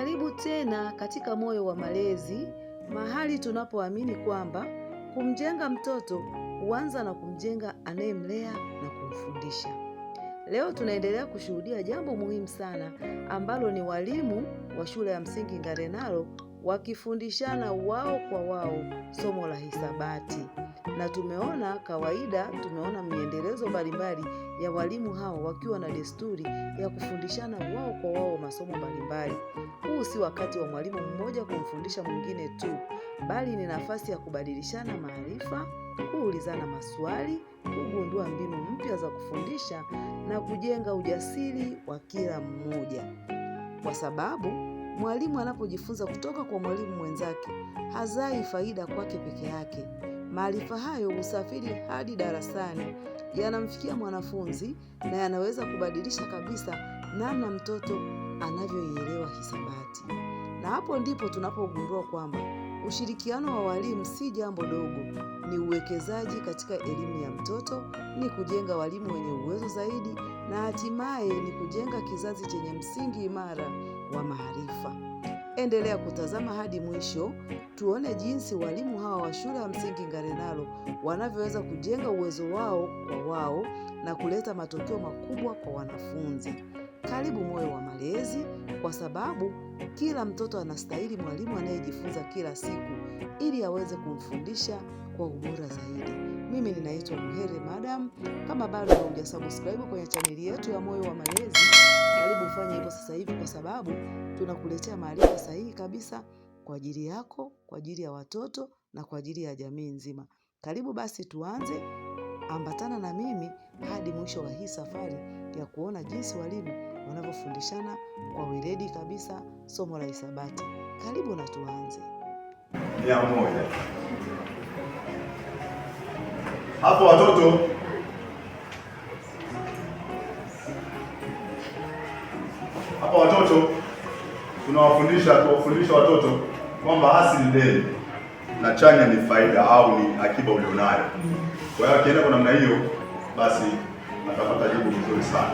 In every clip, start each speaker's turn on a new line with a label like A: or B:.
A: Karibu tena katika Moyo wa Malezi, mahali tunapoamini kwamba kumjenga mtoto huanza na kumjenga anayemlea na kumfundisha. Leo tunaendelea kushuhudia jambo muhimu sana ambalo ni walimu wa shule ya msingi Ngarenaro wakifundishana wao kwa wao somo la hisabati. Na tumeona miendelezo mbalimbali ya walimu hao wakiwa na desturi ya kufundishana wao kwa wao masomo mbalimbali. Huu si wakati wa mwalimu mmoja kumfundisha mwingine tu, bali ni nafasi ya kubadilishana maarifa, kuulizana maswali, kugundua mbinu mpya za kufundisha na kujenga ujasiri wa kila mmoja. Kwa sababu mwalimu anapojifunza kutoka kwa mwalimu mwenzake, hazai faida kwake peke yake. Maarifa hayo husafiri hadi darasani, yanamfikia mwanafunzi na yanaweza kubadilisha kabisa namna mtoto anavyoielewa hisabati. Na hapo ndipo tunapogundua kwamba ushirikiano wa walimu si jambo dogo, ni uwekezaji katika elimu ya mtoto, ni kujenga walimu wenye uwezo zaidi na hatimaye ni kujenga kizazi chenye msingi imara wa maarifa. Endelea kutazama hadi mwisho, tuone jinsi walimu hawa wa shule ya msingi Ngarenaro wanavyoweza kujenga uwezo wao kwa wao na kuleta matokeo makubwa kwa wanafunzi. Karibu Moyo wa Malezi, kwa sababu kila mtoto anastahili mwalimu anayejifunza kila siku ili aweze kumfundisha kwa ubora zaidi. Mimi ninaitwa Muhere Madam. Kama bado hujasubscribe kwenye chaneli yetu ya Moyo wa Malezi, karibu ufanye hivyo sasa hivi, kwa sababu tunakuletea maarifa sahihi kabisa kwa ajili yako, kwa ajili ya watoto na kwa ajili ya jamii nzima. Karibu basi tuanze, ambatana na mimi hadi mwisho wa hii safari ya kuona jinsi walimu wanavyofundishana kwa weledi kabisa somo la hisabati. Karibu na tuanze.
B: 100. Hapo watoto tuwafundisha watoto kwamba hasi ni deni na chanya ni faida au ni akiba ulionayo. Kwa hiyo akienda kwa namna hiyo, basi atapata jibu vizuri sana.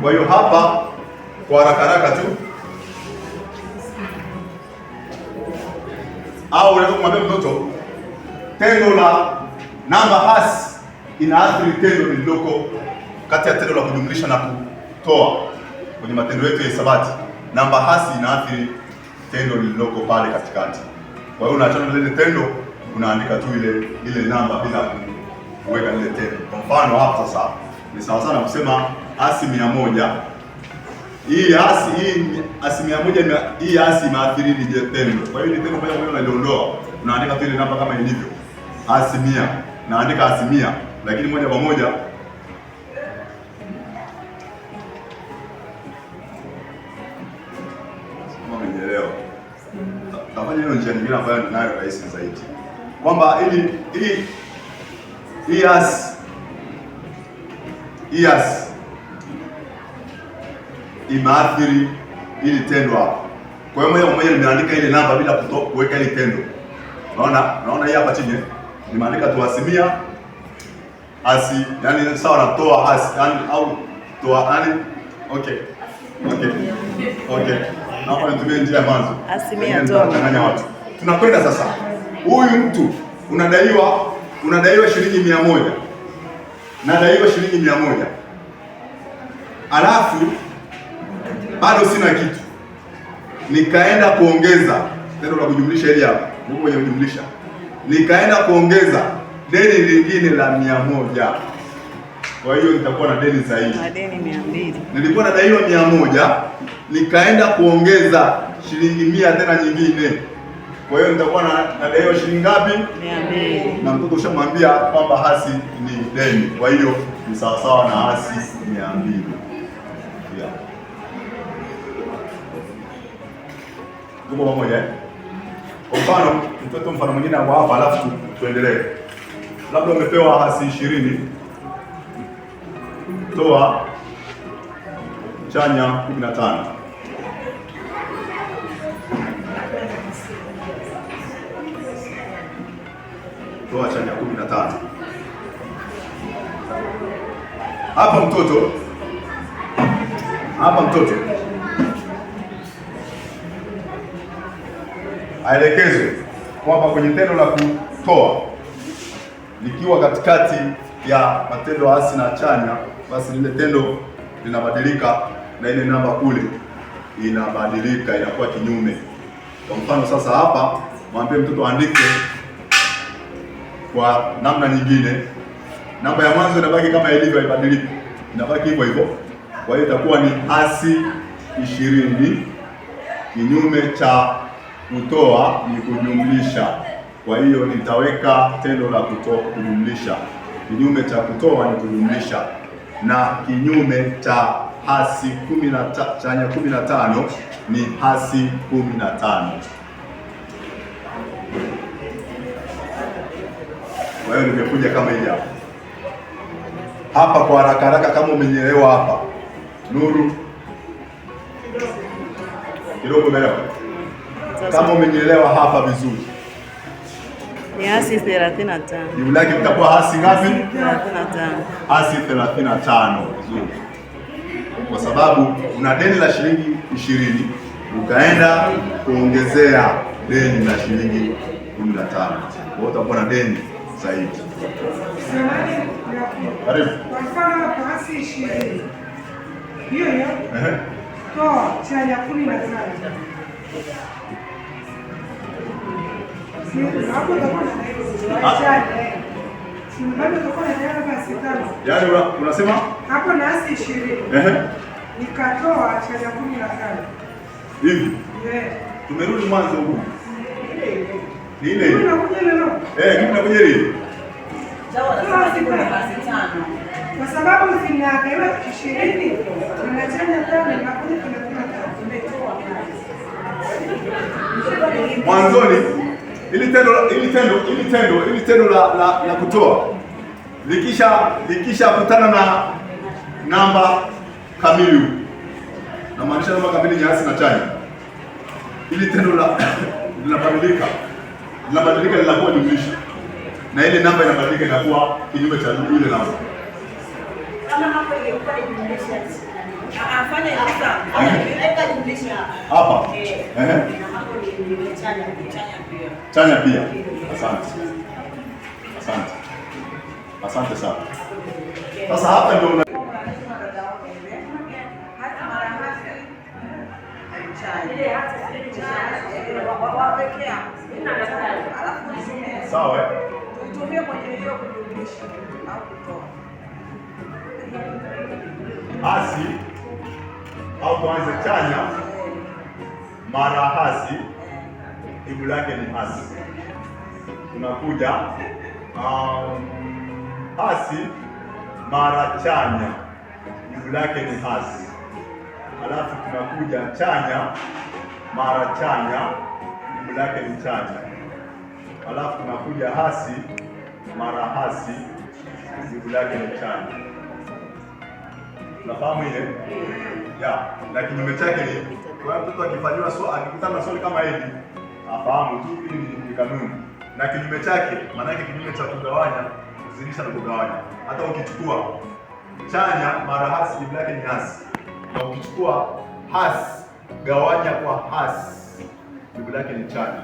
B: Kwa hiyo hapa kwa haraka tu, au unaweza kumwambia mtoto tendo la namba hasi inaathiri tendo lililoko kati ya tendo la kujumlisha na kutoa. Kwenye matendo yetu ya hisabati, namba hasi inaathiri tendo lililoko pale katikati. Kwa hiyo unaachana na lile tendo, unaandika tu ile namba bila kuweka lile tendo. Kwa mfano hapa sasa ni sawa sana kusema hasi 100. Hii hasi 100, hii hasi inaathiri ile tendo. Kwa hiyo ile tendo moja unaliondoa, unaandika tu ile namba kama ilivyo. Hasi 100, naandika hasi 100, lakini moja kwa moja tafanya hiyo njia nyingine ambayo ninayo rahisi zaidi, kwamba hii hasi imeathiri ili tendo hapo. Kwa hiyo moja kwa moja nimeandika ile namba bila kuweka ile tendo. Naona hii hapa chini nimeandika tu hasi 100, hasi yani sawa na toa hasi au toa okay. Hapa nitumie njia mwanzo.
A: Asilimia toa.
B: Watu. Tunakwenda sasa. Huyu mtu unadaiwa shilingi 100. Nadaiwa shilingi 100. Alafu bado sina kitu. Nikaenda kuongeza tendo la kujumlisha hili hapa. Mungu mwenye kujumlisha. Nikaenda kuongeza deni lingine la 100. Kwa hiyo nitakuwa na deni zaidi.
A: Na deni 200.
B: Nilikuwa nadaiwa 100, nikaenda kuongeza shilingi 100 tena nyingine. Kwa hiyo nitakuwa nadaiwa shilingi ngapi?
A: 200.
B: Na mtoto ushamwambia kwamba hasi ni deni. Kwa hiyo ni sawa sawa na hasi 200. Yeah. Tuko pamoja? Kwa mfano mwingine hapo hapa, alafu tuendelee. Labda umepewa hasi 20. Toa chanya 15. Toa chanya 15. Hapa mtoto aelekezwe kwamba kwenye tendo la kutoa likiwa katikati ya matendo hasi na chanya, basi lile tendo linabadilika na ile namba kule inabadilika, inakuwa kinyume. Kwa mfano sasa hapa mwambie mtoto aandike kwa namna nyingine, namba ya mwanzo inabaki kama ilivyo, haibadiliki, inabaki hivyo hivyo. Kwa hiyo itakuwa ni hasi 20, kinyume cha kutoa ni kujumlisha. Kwa hiyo nitaweka tendo la kujumlisha. Kinyume cha kutoa ni kujumlisha, na kinyume cha hasi chanya 15 ni hasi 15. Kwa hiyo nimekuja kama hivi hapa kwa haraka haraka, kama umenyelewa hapa. Nuru kidogo umeelewa? Kama umenyelewa hapa vizuri,
A: ni hasi 35.
B: Jibu lake litakuwa hasi ngapi?
A: 35.
B: Hasi 35. Vizuri. Kwa sababu una deni la shilingi 20 ukaenda kuongezea deni la shilingi 15. Kwa hiyo utakuwa na deni zaidi. Karibu.
C: Kwa mfano hapo hasi 20. Hiyo toa chanya 15. Hapo utakuwa na chanya. Bado utakuwa na hasi 5.
B: Yaani unasema
C: hapo na hasi 20. Nikatoa chanya 15.
B: Hivi. Tumerudi mwanzo huko. Ni ile.
C: Unakuja leo.
B: Tunakuja leo.
C: Kwa sababu zinakaiwa 20 tunachanya 5 na kuja
B: mwanzoni ili tendo la kutoa likisha kutana na namba kamili, na maanisha namba kamili ni hasi na chanya, ili tendo linabadilika linakuwa jumlisha, na ile namba inabadilika inakuwa kinyume cha ile namba.
D: Kama hapo ilikuwa jumlisha. Afanye jumlisha.
B: Hapa. Chanya pia. Asante sana. Sasa hapa ndio sawa.
D: Tutumie kwenye hiyo kujumlisha au kutoa.
B: Hasi au tuanze chanya mara hasi, jibu lake ni hasi. Tunakuja hasi mara chanya, jibu lake ni hasi. Alafu tunakuja chanya mara chanya, jibu lake ni chanya. Alafu tunakuja hasi mara hasi, jibu lake ni chanya. Unafahamu ile? Na kinyume chake ni kwa mtoto akifanywa akikutana na swali kama hili afahamu tu hili ni kanuni. Na kinyume chake maana yake kinyume cha kugawanya, kuzidisha na kugawanya. Hata ukichukua chanya mara hasi, jibu lake ni hasi. Na ukichukua hasi gawanya kwa hasi, jibu lake ni chanya.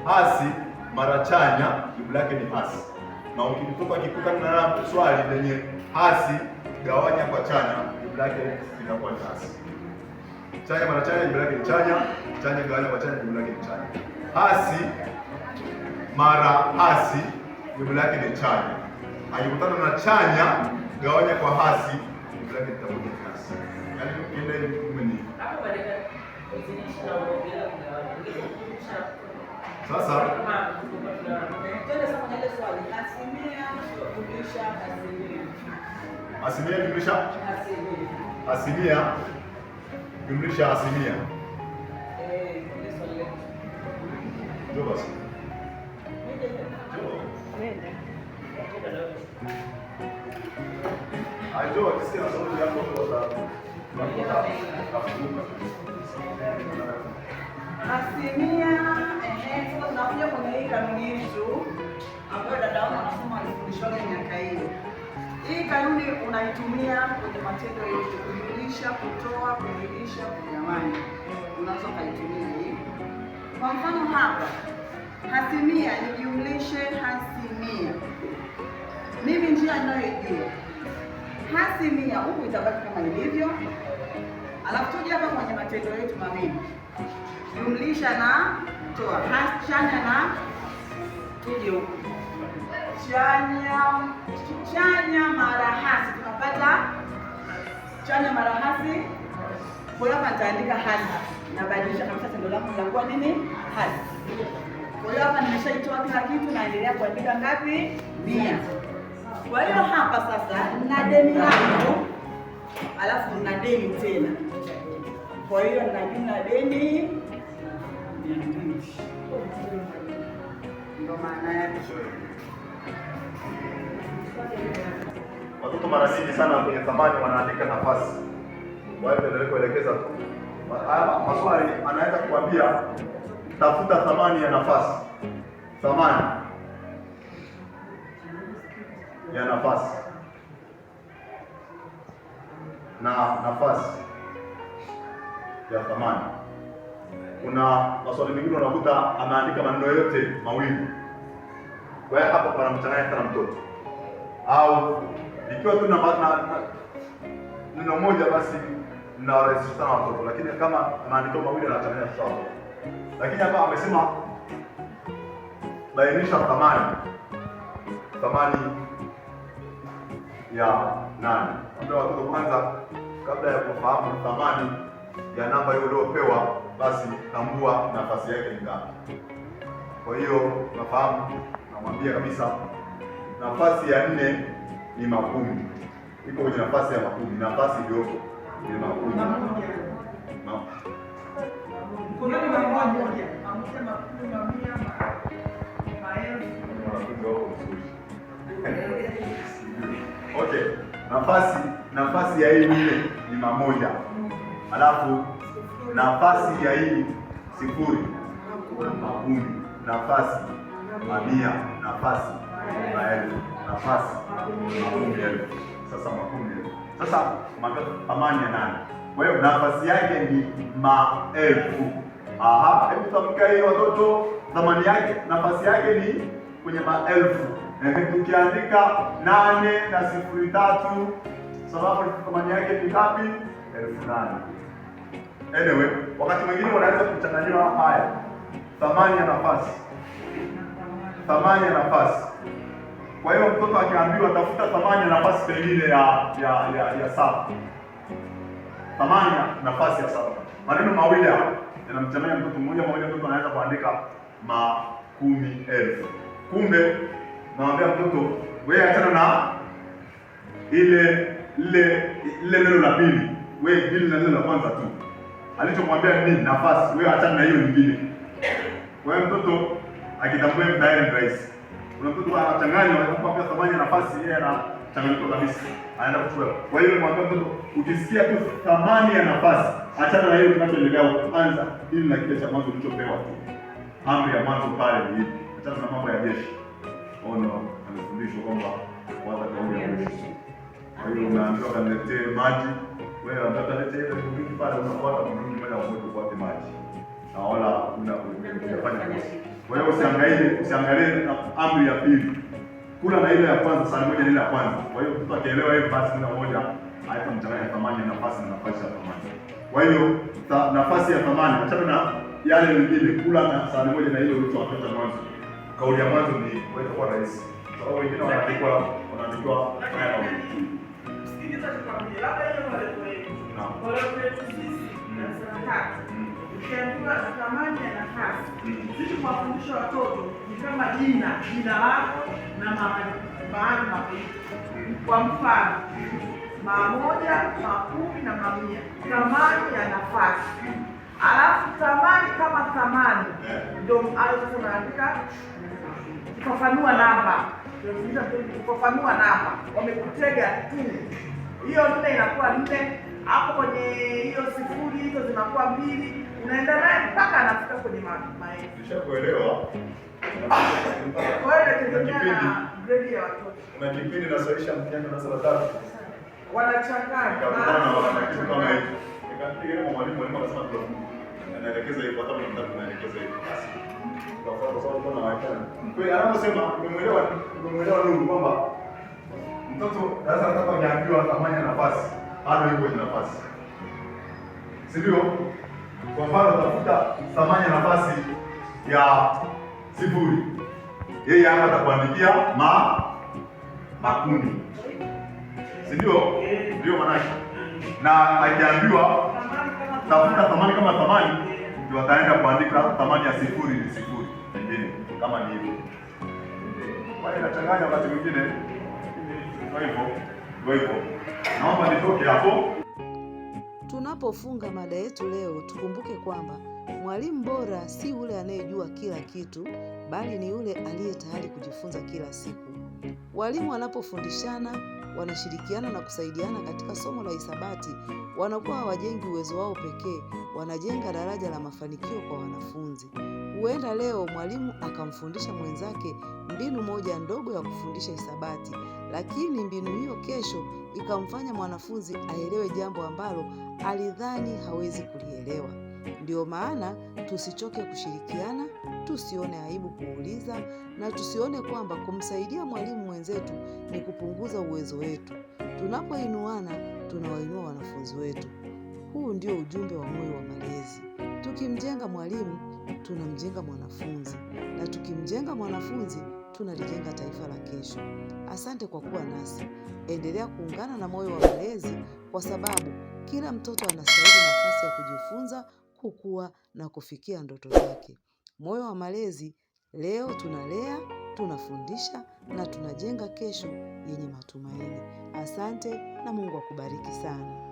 B: Hasi mara chanya, jibu lake ni hasi. Na ukitoka akikutana na swali lenye hasi gawanya kwa chanya, jibu lake litakuwa ni hasi. Chanya mara chanya, jibu lake ni chanya. Chanya gawanya kwa chanya, jibu lake ni chanya. Hasi mara hasi, jibu lake ni chanya. Akikutana na chanya gawanya kwa hasi, jibu lake litakuwa ni hasi. Yaani ukienda hivi kumeni. Sasa asilimia jumlisha asilimia jumlisha asilimia. Ndio basi. Aiyo, kisikia sauti yako kwa
D: asilimia. Tunakuja kwenye hii kanuni yetu ambayo dada wangu anasoma alifundishwa miaka hiyo. Hii kanuni unaitumia kwenye matendo yote, kujumlisha, kutoa, kuzidisha, kugawanya. Unaweza ukaitumia hii. Kwa mfano hapa hasimia nijumlishe hasimia, mimi njia ninayoijua hasimia huku itabaki kama ilivyo, alafu tuje hapa kwenye matendo yetu mawili, jumlisha na toa, chanya na tuje huku chanya mara hasi, tunapata chanya mara hasi. Kwa hiyo hapa nitaandika hasi, nabadilisha kabisa tendo langu linakuwa nini? Hasi. Kwa hiyo hapa nimeshaitoa kila kitu, naendelea kuandika ngapi? 100. Kwa hiyo hapa sasa na deni langu, alafu na deni tena. Kwa hiyo na jumla deni 200. Ndio maana yake.
B: Watoto mara nyingi sana kwenye thamani wanaandika nafasi. Kwa hiyo endelee kuelekeza tu. Haya maswali anaweza kuambia tafuta thamani ya nafasi. Thamani ya nafasi na nafasi ya thamani. Kuna maswali mengine unakuta anaandika maneno yote mawili. Kwa hiyo hapo panamchanganya sana mtoto. Au ikiwa tu na neno moja basi mnawarahisisha sana watoto, lakini kama maandiko mawili yanachanganya sawa. Lakini hapa amesema bainisha thamani ya nane. Ndio watoto kwanza, kabla ya kufahamu thamani ya namba hiyo uliopewa, basi tambua nafasi yake ni ngapi. Kwa hiyo nafahamu, namwambia kabisa nafasi ya 4 ni 10. Iko kwenye nafasi ya 10. Nafasi iliyoko ni 10. Okay, nafasi ya hii 4 ni 100. Alafu nafasi ya hii 0 10. Nafasi 100, nafasi 1000, nafasi 10,000. Sasa 10,000. Sasa thamani ya 8. Kwa hiyo nafasi yake ni 1000. Aha, hebu tamka hiyo watoto, thamani yake, nafasi yake ni kwenye 1000. Tukiandika 8 na 03, sababu thamani yake ni ngapi? 8,000. Anyway, wakati mwingine unaweza kuchanganywa haya. Thamani ya nafasi. Thamani ya nafasi. Kwa hiyo mtoto akiambiwa tafuta thamani ya nafasi pengine ya 7. Thamani ya nafasi ya 7. Maneno mawili hapa yanamchanganya mtoto mmoja. Mtoto anaweza kuandika 10,000. Kumbe naambia mtoto wewe achana na ile neno la pili. Wewe dili na neno la kwanza tu. Alichomwambia nini? Nafasi. Wewe achana na hiyo nyingine. Kwa hiyo mtoto akitambua tayari rahisi. Kuna mtoto anachanganya, anapopata thamani ya nafasi, yeye anachanganyika kabisa. Anaenda kuchukua. Kwa hiyo nimwambia mtoto ukisikia tu thamani ya nafasi, achana na hiyo kinachoendelea kwanza, ili na kile cha mwanzo ulichopewa tu. Amri ya mwanzo pale ni hivi. Achana na mambo ya jeshi. Ono anafundishwa kwamba kwanza kauli ya jeshi. Kwa hiyo unaambiwa kaniletee maji. Wewe unataka niletee ile kitu pale, unafuata mrudi moja kwa moja kwa maji. Na wala unafanya kazi. Kwa hiyo usiangalie amri ya pili. Kula na ile ya kwanza, sahani moja na ile ya kwanza. Kwa hiyo mtu akielewa hiyo basi kuna moja haitamchanganya thamani ya nafasi na nafasi ya thamani. Kwa hiyo nafasi ya thamani achana na yale mengine, kula na sahani moja na ile ulichowapata mwanzo. Kauli ya mwanzo ni wewe kwa rahisi. Sababu wengine wanaandikwa haya na
C: Sikiliza tukwambie, labda hiyo wale wetu sisi na sarakati. Ukiambiwa thamani ya nafasi, sisi kuwafundisha watoto ni kama jina lako na mahali makuita. Kwa mfano, 100, 10 na 100, thamani ya nafasi. Alafu thamani kama thamani ndio hayo sasa unaandika kufafanua namba. Kufafanua namba, wamekutega tu. Hiyo 4 inakuwa 4. Hapo kwenye hiyo 0 hizo zinakuwa 2, unaenda naye mpaka anafika kwenye maelfu.
B: Nishakuelewa.
C: Kwa hiyo inategemea na grade ya watoto.
B: Kuna kipindi nasaisha mtihani na darasa la 3.
C: Wanachanganya.
B: Kama kitu kama hicho. Nikapiga mwalimu akasema tunaelekea tunaelekeza hivyo, hata mnataka tunaelekeza hivyo. Basi kwa sababu kuna waitana. Kwa hiyo anaposema umemwelewa Nuru kwamba mtoto darasa la tatu hajaambiwa thamani ya nafasi, bado yuko kwenye nafasi. Si ndio? Kwa mfano tafuta thamani ya nafasi ya 0. Yeye hapa atakuandikia makundi. Si ndio? Ndio maana na hajaambiwa tafuta thamani kama thamani, ndio ataenda kuandika thamani ya 0 ni 0 pengine kama ni hivyo. Kwa hiyo inachanganya wakati mwingine. Ndio hivyo. Naomba nitoke hapo.
A: Tunapofunga mada yetu leo, tukumbuke kwamba mwalimu bora si yule anayejua kila kitu, bali ni yule aliye tayari kujifunza kila siku. Walimu wanapofundishana, wanashirikiana na kusaidiana katika somo la hisabati, wanakuwa hawajengi uwezo wao pekee, wanajenga daraja la mafanikio kwa wanafunzi. Huenda leo mwalimu akamfundisha mwenzake mbinu moja ndogo ya kufundisha hisabati, lakini mbinu hiyo kesho ikamfanya mwanafunzi aelewe jambo ambalo alidhani hawezi kulielewa. Ndio maana tusichoke kushirikiana, tusione aibu kuuliza, na tusione kwamba kumsaidia mwalimu mwenzetu ni kupunguza uwezo wetu. Tunapoinuana, tunawainua wanafunzi wetu. Huu ndio ujumbe wa Moyo wa Malezi. Tukimjenga mwalimu, tunamjenga mwanafunzi, na tukimjenga mwanafunzi, tunalijenga taifa la kesho. Asante kwa kuwa nasi. Endelea kuungana na Moyo wa Malezi, kwa sababu kila mtoto anastahili nafasi ya kujifunza, kukua na kufikia ndoto zake. Moyo wa Malezi, leo tunalea, tunafundisha na tunajenga kesho yenye matumaini. Asante na Mungu akubariki sana.